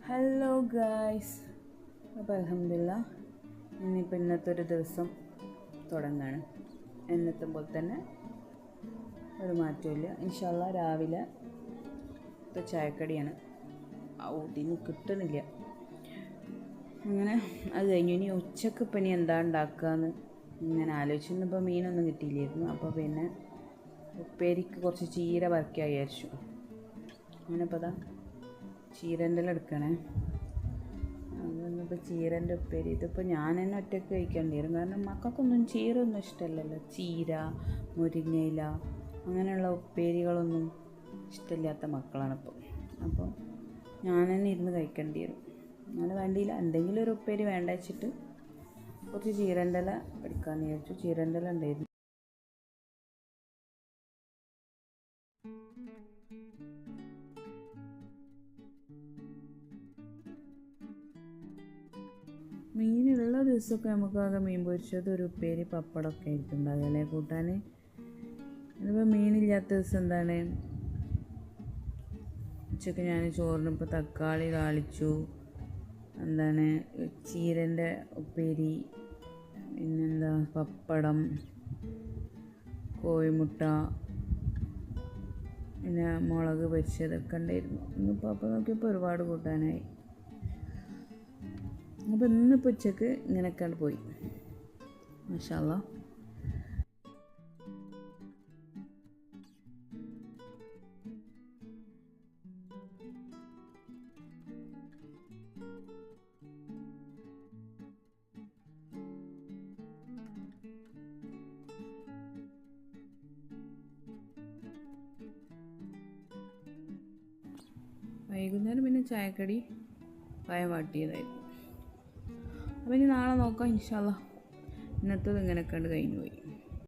Hello guys. അപ്പോൾ അൽഹംദുലില്ലാ ഇന്നിപ്പോൾ ഇന്നത്തെ ഒരു ദിവസം തുടങ്ങുകയാണ്. എന്നത്തെ പോലെ തന്നെ ഒരു മാറ്റമില്ല. ഇൻഷാ അല്ലാ രാവിലെ ചായക്കടിയാണ്. ഇതിന് കിട്ടണില്ല. അങ്ങനെ അത് കഴിഞ്ഞു. ഇനി ഉച്ചക്ക് ഇപ്പം ഇനി എന്താ ഉണ്ടാക്കുകയെന്ന് ഇങ്ങനെ ആലോചിച്ചിരുന്നപ്പോൾ മീനൊന്നും കിട്ടിയില്ലായിരുന്നു. അപ്പോൾ പിന്നെ ഉപ്പേരിക്ക് കുറച്ച് ചീര വറക്കാൻ വിചാരിച്ചു. അങ്ങനെ ഇപ്പോൾ അതാ ചീരൻ്റെ എല്ലാം എടുക്കണേ. അതൊന്നിപ്പോൾ ചീരൻ്റെ ഉപ്പേരി. ഇതിപ്പോൾ ഞാൻ തന്നെ ഒറ്റയ്ക്ക് കഴിക്കേണ്ടി വരും. കാരണം മക്കൾക്കൊന്നും ചീര ഒന്നും ഇഷ്ടമല്ലല്ലോ. ചീര, മുരിങ്ങയില അങ്ങനെയുള്ള ഉപ്പേരികളൊന്നും ഇഷ്ടമില്ലാത്ത മക്കളാണിപ്പോൾ. അപ്പോൾ ഞാൻ തന്നെ ഇരുന്ന് കഴിക്കേണ്ടി വരും. അങ്ങനെ വേണ്ടിയില്ല, എന്തെങ്കിലും ഒരു ഉപ്പേരി വേണ്ട വെച്ചിട്ട് കുറച്ച് ചീരൻ്റെ ഇല എടുക്കാമെന്ന് വിചാരിച്ചു. ചീരൻ്റെ ഇല ഉണ്ടായിരുന്നു. മീനുള്ള ദിവസമൊക്കെ നമുക്കാകെ മീൻ പൊരിച്ചത്, ഒരു ഉപ്പേരി, പപ്പടമൊക്കെ ആയിരിക്കും ഉണ്ടാകുക അല്ലേ കൂട്ടാൻ. ഇതിപ്പോൾ മീനില്ലാത്ത ദിവസം എന്താണ്, ഉച്ചയ്ക്ക് ഞാൻ ചോറിനിപ്പോൾ തക്കാളി താളിച്ചു, എന്താണ് ചീരൻ്റെ ഉപ്പേരി, പിന്നെന്താ പപ്പടം, കോഴിമുട്ട, പിന്നെ മുളക് പൊരിച്ചതൊക്കെ ഉണ്ടായിരുന്നു. ഇന്നിപ്പോൾ അപ്പോൾ നോക്കിയപ്പോൾ ഒരുപാട് കൂട്ടാനായി. അപ്പോൾ ഇന്നിപ്പോൾ ഉച്ചക്ക് ഇങ്ങനെയൊക്കെയാണ് പോയി. മാഷാ അല്ലാ. വൈകുന്നേരം പിന്നെ ചായക്കടി പഴം വാട്ടിയതായിരുന്നു. അപ്പോൾ ഇനി നാളെ നോക്കാം ഇൻഷാ അല്ലാ. ഇന്നത്തേത് ഇങ്ങനെയൊക്കെ കഴിഞ്ഞു പോയി.